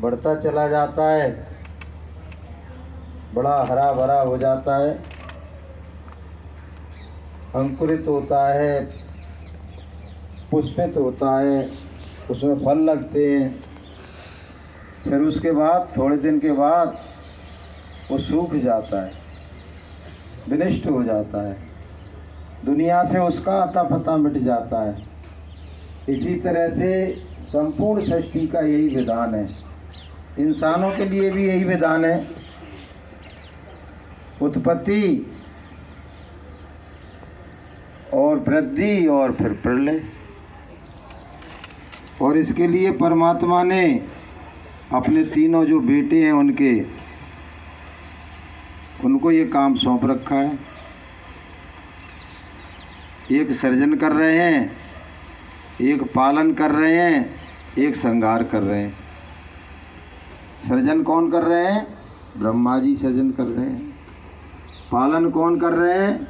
बढ़ता चला जाता है, बड़ा हरा भरा हो जाता है, अंकुरित होता है, पुष्पित होता है, उसमें फल लगते हैं। फिर उसके बाद थोड़े दिन के बाद वो सूख जाता है, विनष्ट हो जाता है, दुनिया से उसका अता पता मिट जाता है। इसी तरह से संपूर्ण सृष्टि का यही विधान है, इंसानों के लिए भी यही विधान है। उत्पत्ति और वृद्धि और फिर प्रलय। और इसके लिए परमात्मा ने अपने तीनों जो बेटे हैं उनको ये काम सौंप रखा है। एक सृजन कर रहे हैं, एक पालन कर रहे हैं, एक संहार कर रहे हैं। सृजन कौन कर रहे हैं? ब्रह्मा जी सृजन कर रहे हैं। पालन कौन कर रहे हैं?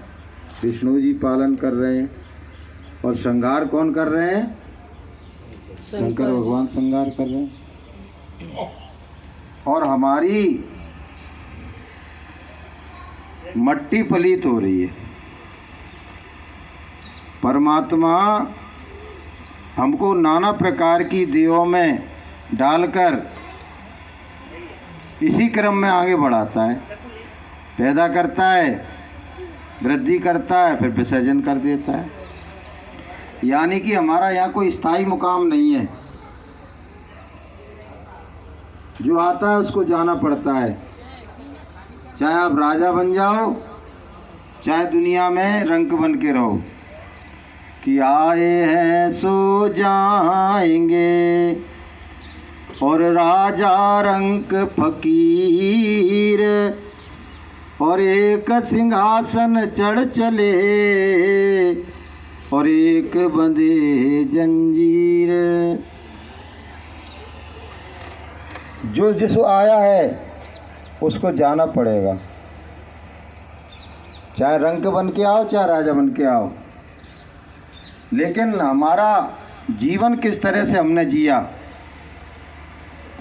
विष्णु जी पालन कर रहे हैं। और संहार कौन कर रहे हैं? शंकर भगवान संहार कर रहे हैं। और हमारी मट्टी पलीत हो रही है। परमात्मा हमको नाना प्रकार की देहों में डालकर इसी क्रम में आगे बढ़ाता है, पैदा करता है, वृद्धि करता है, फिर विसर्जन कर देता है। यानी कि हमारा यहाँ कोई स्थायी मुकाम नहीं है, जो आता है उसको जाना पड़ता है। चाहे आप राजा बन जाओ, चाहे दुनिया में रंक बन के रहो, कि आए हैं सो जाएंगे, और राजा रंक फकीर, और एक सिंहासन चढ़ चले, और एक बंधे जंजीर। जो जिस आया है उसको जाना पड़ेगा, चाहे रंक बन के आओ, चाहे राजा बन के आओ। लेकिन हमारा जीवन किस तरह से हमने जिया,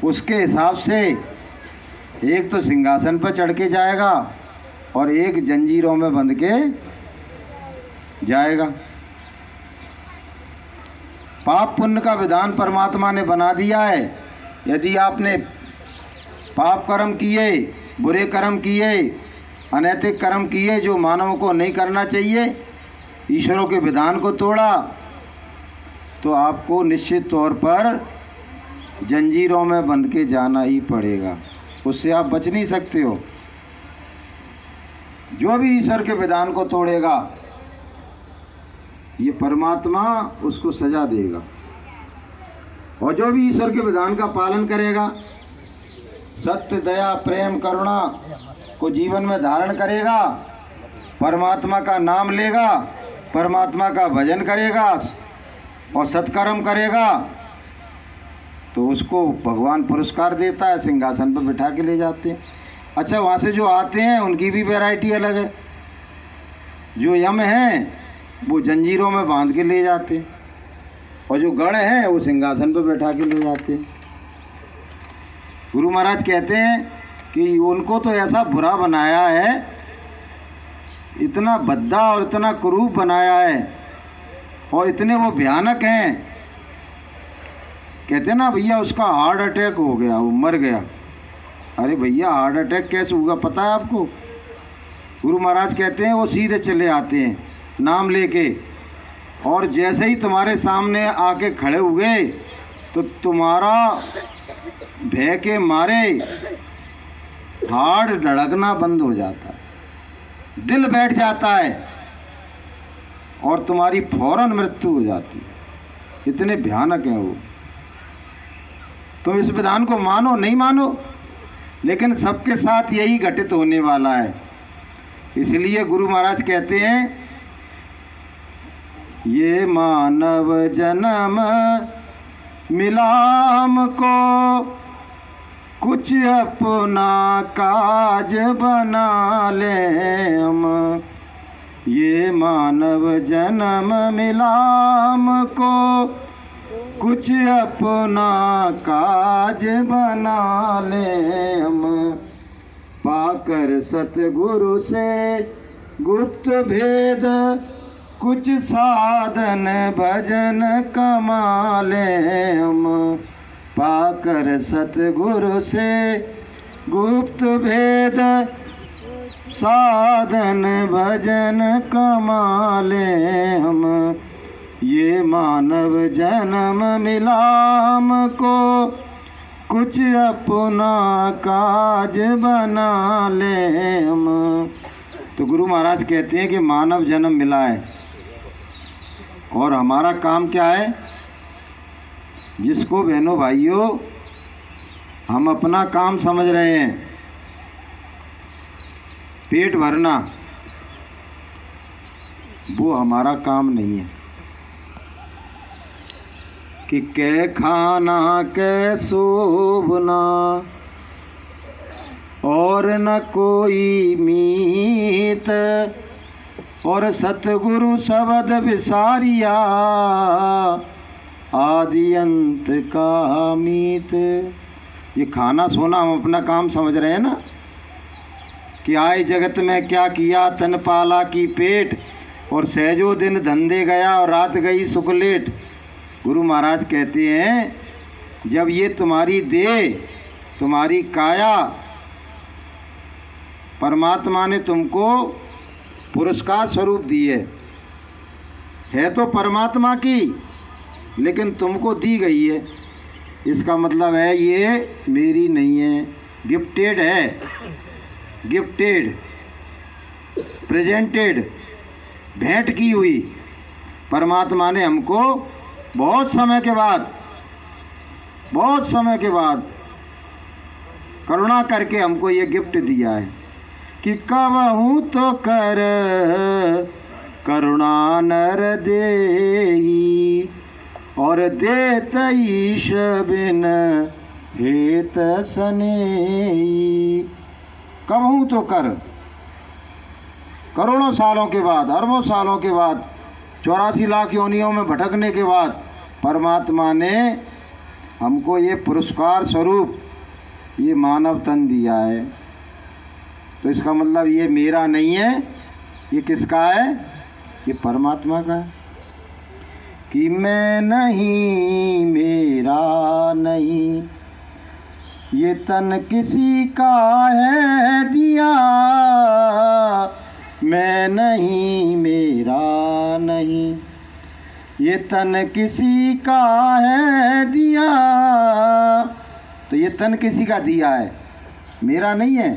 उसके हिसाब से एक तो सिंहासन पर चढ़ के जाएगा और एक जंजीरों में बंध के जाएगा। पाप पुण्य का विधान परमात्मा ने बना दिया है। यदि आपने पाप कर्म किए, बुरे कर्म किए, अनैतिक कर्म किए, जो मानव को नहीं करना चाहिए, ईश्वरों के विधान को तोड़ा, तो आपको निश्चित तौर पर जंजीरों में बंध के जाना ही पड़ेगा। उससे आप बच नहीं सकते हो। जो भी ईश्वर के विधान को तोड़ेगा, ये परमात्मा उसको सजा देगा। और जो भी ईश्वर के विधान का पालन करेगा, सत्य, दया, प्रेम, करुणा को जीवन में धारण करेगा, परमात्मा का नाम लेगा, परमात्मा का भजन करेगा और सत्कर्म करेगा, तो उसको भगवान पुरस्कार देता है, सिंहासन पर बिठा के ले जाते हैं। अच्छा, वहाँ से जो आते हैं उनकी भी वैरायटी अलग है। जो यम हैं वो जंजीरों में बांध के ले जाते हैं, और जो गढ़ हैं वो सिंहासन पर बैठा के ले जाते हैं। गुरु महाराज कहते हैं कि उनको तो ऐसा बुरा बनाया है, इतना भद्दा और इतना क्रूर बनाया है, और इतने वो भयानक हैं। कहते हैं ना भैया उसका हार्ट अटैक हो गया, वो मर गया। अरे भैया, हार्ट अटैक कैसे होगा पता है आपको? गुरु महाराज कहते हैं वो सीधे चले आते हैं नाम लेके, और जैसे ही तुम्हारे सामने आके खड़े हुए तो तुम्हारा भय के मारे हार्ट धड़कना बंद हो जाता है, दिल बैठ जाता है, और तुम्हारी फौरन मृत्यु हो जाती है। इतने भयानक हैं वो। तुम इस विधान को मानो नहीं मानो, लेकिन सबके साथ यही घटित होने वाला है। इसलिए गुरु महाराज कहते हैं, ये मानव जन्म मिला हमको, कुछ अपना काज बना ले हम। ये मानव जन्म मिला हमको, कुछ अपना काज बना ले हम, पाकर सतगुरु से गुप्त भेद, कुछ साधन भजन कमा ले हम, पाकर सतगुरु से गुप्त भेद, साधन भजन कमा ले हम। ये मानव जन्म मिला हमको, कुछ अपना काज बना ले हम। तो गुरु महाराज कहते हैं कि मानव जन्म मिला है और हमारा काम क्या है, जिसको बहनों भाइयों हम अपना काम समझ रहे हैं, पेट भरना, वो हमारा काम नहीं है। कि कै खाना कै शोभना, और न कोई मीत, और सतगुरु शब्द विसारिया, आदि अंत का मीत। ये खाना सोना हम अपना काम समझ रहे हैं ना, कि आए जगत में क्या किया, तन पाला की पेट, और सहजो दिन धंधे गया और रात गई सुखलेट। गुरु महाराज कहते हैं जब ये तुम्हारी देह, तुम्हारी काया परमात्मा ने तुमको पुरस्कार स्वरूप दी है तो परमात्मा की, लेकिन तुमको दी गई है, इसका मतलब है ये मेरी नहीं है, गिफ्टेड है, गिफ्टेड, प्रेजेंटेड, भेंट की हुई। परमात्मा ने हमको बहुत समय के बाद करुणा करके हमको ये गिफ्ट दिया है कि कबहू तो कर करुणा नर देही, और देत ईश बिन हेत सनेही। कबहू तो कर, करोड़ों सालों के बाद, अरबों सालों के बाद, 84 लाख योनियों में भटकने के बाद परमात्मा ने हमको ये पुरस्कार स्वरूप ये मानव तन दिया है। तो इसका मतलब ये मेरा नहीं है, ये किसका है, ये परमात्मा का है। कि मैं नहीं, मेरा नहीं, ये तन किसी का है दिया, मैं नहीं, मेरा नहीं, ये तन किसी का है दिया। तो ये तन किसी का दिया है, मेरा नहीं है,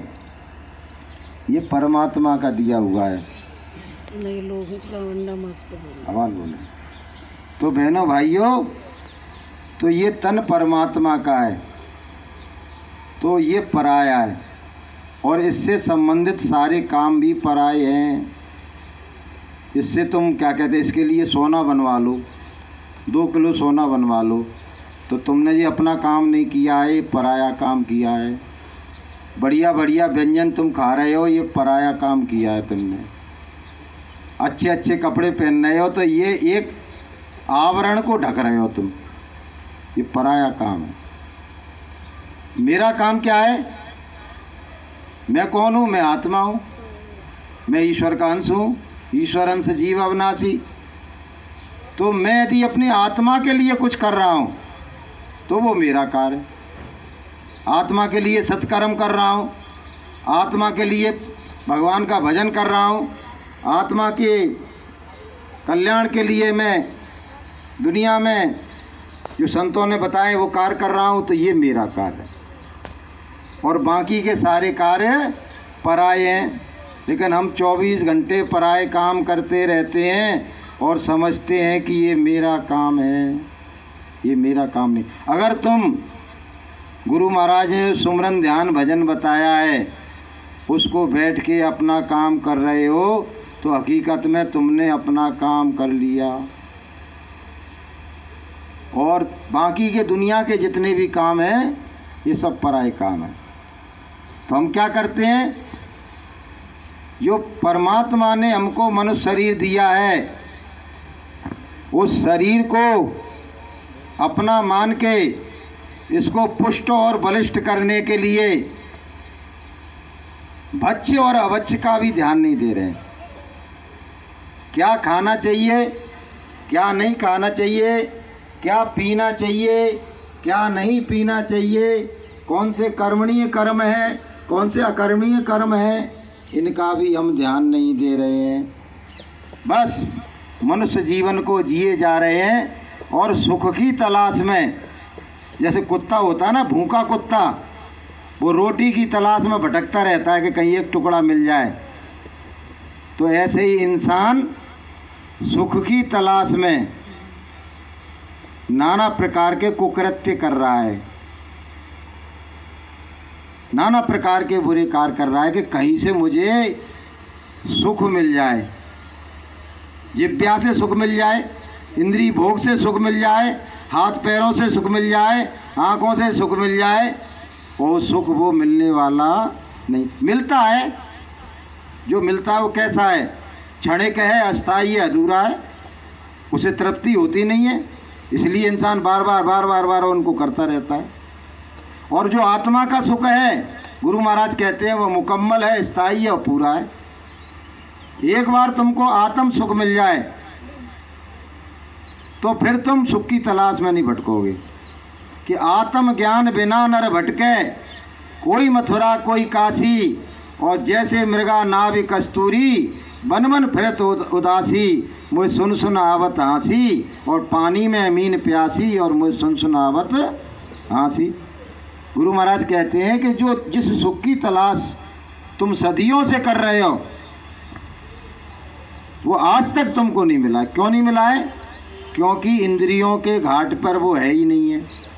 ये परमात्मा का दिया हुआ है। नहीं लोग आवाज बोले। तो बहनों भाइयों, तो ये तन परमात्मा का है, तो ये पराया है, और इससे संबंधित सारे काम भी पराये हैं। इससे तुम क्या कहते हैं, इसके लिए सोना बनवा लो, 2 किलो सोना बनवा लो, तो तुमने ये अपना काम नहीं किया है, ये पराया काम किया है। बढ़िया बढ़िया व्यंजन तुम खा रहे हो, ये पराया काम किया है तुमने। अच्छे अच्छे कपड़े पहन रहे हो, तो ये एक आवरण को ढक रहे हो तुम, ये पराया काम है। मेरा काम क्या है, मैं कौन हूँ, मैं आत्मा हूँ, मैं ईश्वर का अंश हूँ, ईश्वर अंश जीव अविनाशी। तो मैं यदि अपनी आत्मा के लिए कुछ कर रहा हूँ तो वो मेरा कार्य है। आत्मा के लिए सत्कर्म कर रहा हूँ, आत्मा के लिए भगवान का भजन कर रहा हूँ, आत्मा के कल्याण के लिए मैं दुनिया में जो संतों ने बताए वो कार्य कर रहा हूँ, तो ये मेरा कार्य है। और बाकी के सारे कार्य पराये हैं, लेकिन हम 24 घंटे पराये काम करते रहते हैं और समझते हैं कि ये मेरा काम है, ये मेरा काम नहीं। अगर तुम गुरु महाराज ने सुमरन ध्यान भजन बताया है, उसको बैठ के अपना काम कर रहे हो, तो हकीकत में तुमने अपना काम कर लिया। और बाकी के दुनिया के जितने भी काम हैं, ये सब पराये काम हैं। तो हम क्या करते हैं, जो परमात्मा ने हमको मनुष्य शरीर दिया है, उस शरीर को अपना मान के इसको पुष्ट और बलिष्ठ करने के लिए भक्ष्य और अभक्ष्य का भी ध्यान नहीं दे रहे हैं। क्या खाना चाहिए, क्या नहीं खाना चाहिए, क्या पीना चाहिए, क्या नहीं पीना चाहिए, कौन से कर्मणीय कर्म है, कौन से अकर्मणीय कर्म है, इनका भी हम ध्यान नहीं दे रहे हैं। बस मनुष्य जीवन को जिए जा रहे हैं और सुख की तलाश में, जैसे कुत्ता होता है ना, भूखा कुत्ता, वो रोटी की तलाश में भटकता रहता है कि कहीं एक टुकड़ा मिल जाए, तो ऐसे ही इंसान सुख की तलाश में नाना प्रकार के कुकृत्य कर रहा है, नाना प्रकार के बुरे कार्य कर रहा है कि कहीं से मुझे सुख मिल जाए, जिव्या से सुख मिल जाए, इंद्रिय भोग से सुख मिल जाए, हाथ पैरों से सुख मिल जाए, आँखों से सुख मिल जाए। वो सुख वो मिलने वाला नहीं। मिलता है, जो मिलता है वो कैसा है, क्षणिक है, अस्थायी है, अधूरा है, उसे तृप्ति होती नहीं है, इसलिए इंसान बार बार उनको करता रहता है। और जो आत्मा का सुख है, गुरु महाराज कहते हैं, वो मुकम्मल है, स्थायी है और पूरा है। एक बार तुमको आत्म सुख मिल जाए तो फिर तुम सुख की तलाश में नहीं भटकोगे। कि आत्म ज्ञान बिना नर भटके, कोई मथुरा कोई काशी, और जैसे मृगा नाभि कस्तूरी, बन बन फिरत उदासी, मुझे सुन सुन आवत हंसी, और पानी में मीन प्यासी, और मुझे सुन सुन आवत हंसी। गुरु महाराज कहते हैं कि जो जिस सुख की तलाश तुम सदियों से कर रहे हो, वो आज तक तुमको नहीं मिला। क्यों नहीं मिला है? क्योंकि इंद्रियों के घाट पर वो है ही नहीं है।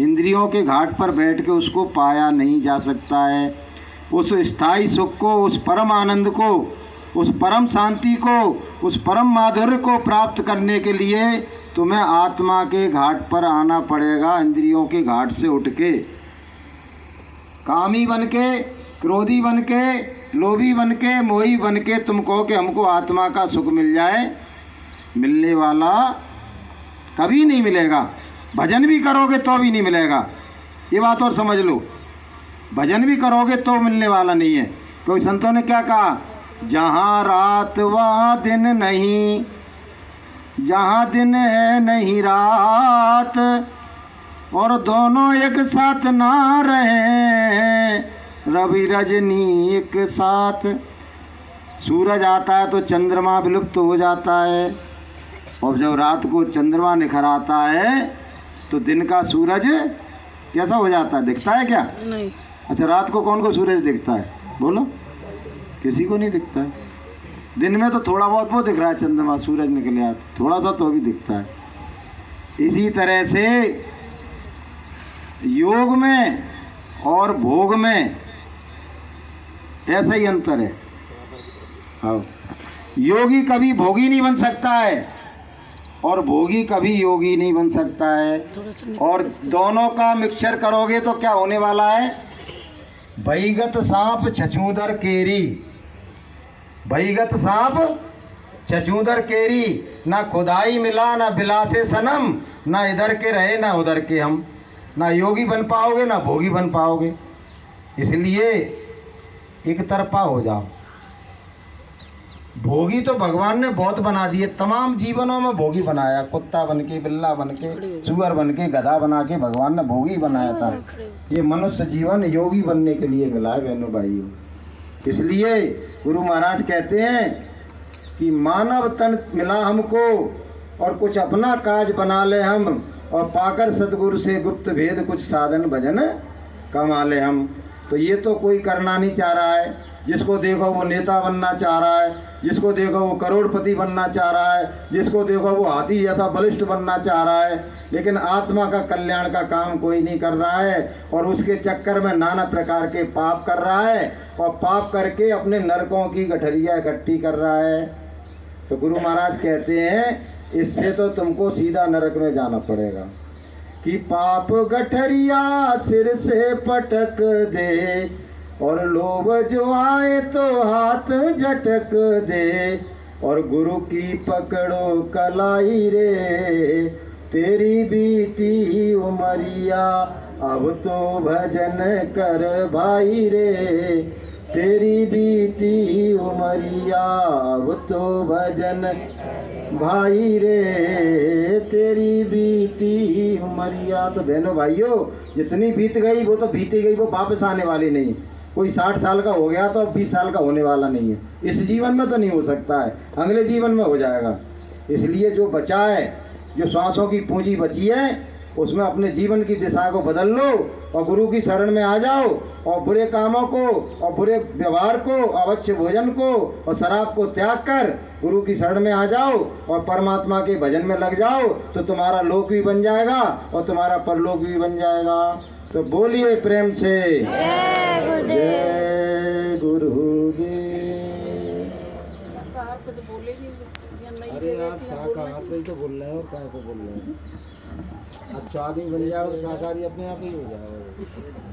इंद्रियों के घाट पर बैठ के उसको पाया नहीं जा सकता है। उस स्थायी सुख को, उस परम आनंद को, उस परम शांति को, उस परम माधुर्य को प्राप्त करने के लिए तुम्हें आत्मा के घाट पर आना पड़ेगा। इंद्रियों के घाट से उठ के, कामी बन के, क्रोधी बन के, लोभी बन के, मोही बन के तुम कहो कि हमको आत्मा का सुख मिल जाए, मिलने वाला कभी नहीं मिलेगा। भजन भी करोगे तो भी नहीं मिलेगा, ये बात और समझ लो। भजन भी करोगे तो मिलने वाला नहीं है। क्योंकि संतों ने क्या कहा, जहाँ रात वहाँ दिन नहीं, जहाँ दिन है नहीं रात, और दोनों एक साथ ना रहे, रवि रजनी एक साथ। सूरज आता है तो चंद्रमा विलुप्त हो जाता है, और जब रात को चंद्रमा निखर आता है तो दिन का सूरज कैसा हो जाता है, दिखता है क्या? नहीं। अच्छा, रात को कौन को सूरज दिखता है, बोलो? किसी को नहीं दिखता है। दिन में तो थोड़ा बहुत वो दिख रहा है, चंद्रमा सूरज निकले आता थोड़ा सा तो भी दिखता है। इसी तरह से योग में और भोग में ऐसा ही अंतर है। हाँ, योगी कभी भोगी नहीं बन सकता है और भोगी कभी योगी नहीं बन सकता है। और दोनों का मिक्सचर करोगे तो क्या होने वाला है? भईगत सांप छछूंदर केरी, भईगत सांप छछूंदर केरी, ना खुदाई मिला ना बिलासे सनम, ना इधर के रहे ना उधर के हम। ना योगी बन पाओगे ना भोगी बन पाओगे। इसलिए एक तरफा हो जाओ। भोगी तो भगवान ने बहुत बना दिए, तमाम जीवनों में भोगी बनाया। कुत्ता बन के, बिल्ला बन के, सुअर बन के, गधा बना के भगवान ने भोगी बनाया था। ये मनुष्य जीवन योगी बनने के लिए मिला है बहनों भाइयों। इसलिए गुरु महाराज कहते हैं कि मानव तन मिला हमको और कुछ अपना काज बना ले हम, और पाकर सतगुरु से गुप्त भेद कुछ साधन भजन कमा ले हम। तो ये तो कोई करना नहीं चाह रहा है। जिसको देखो वो नेता बनना चाह रहा है, जिसको देखो वो करोड़पति बनना चाह रहा है, जिसको देखो वो हाथी जैसा बलिष्ठ बनना चाह रहा है, लेकिन आत्मा का कल्याण का काम कोई नहीं कर रहा है। और उसके चक्कर में नाना प्रकार के पाप कर रहा है, और पाप करके अपने नरकों की गठरिया इकट्ठी कर रहा है। तो गुरु महाराज कहते हैं इससे तो तुमको सीधा नरक में जाना पड़ेगा। कि पाप गठरिया सिर से पटक दे, और लोभ जो आए तो हाथ झटक दे, और गुरु की पकड़ो कलाई रे, तेरी बीती उमरिया अब तो भजन कर भाई रे, तेरी बीती उमरिया अब तो भजन भाई रे, तेरी बीती उमरिया। तो बहनों भाइयों, जितनी बीत गई वो तो बीती गई, वो वापस आने वाली नहीं। कोई 60 साल का हो गया तो अब 20 साल का होने वाला नहीं है। इस जीवन में तो नहीं हो सकता है, अगले जीवन में हो जाएगा। इसलिए जो बचा है, जो सांसों की पूंजी बची है, उसमें अपने जीवन की दिशा को बदल लो और गुरु की शरण में आ जाओ, और बुरे कामों को और बुरे व्यवहार को, अवश्य भोजन को और शराब को त्याग कर गुरु की शरण में आ जाओ और परमात्मा के भजन में लग जाओ, तो तुम्हारा लोक भी बन जाएगा और तुम्हारा परलोक भी बन जाएगा। तो बोलिए प्रेम से जय गुरुदेव। जय गुरुदेव। शाकाहार पे तो बोले ही या नहीं अरे यार, शाकाहार पे ही तो बोल रहे हो, क्या को बोल रहे हो? अब स्वाद ही बन जाओ तो शाकाहारी अपने आप ही हो जाएगा।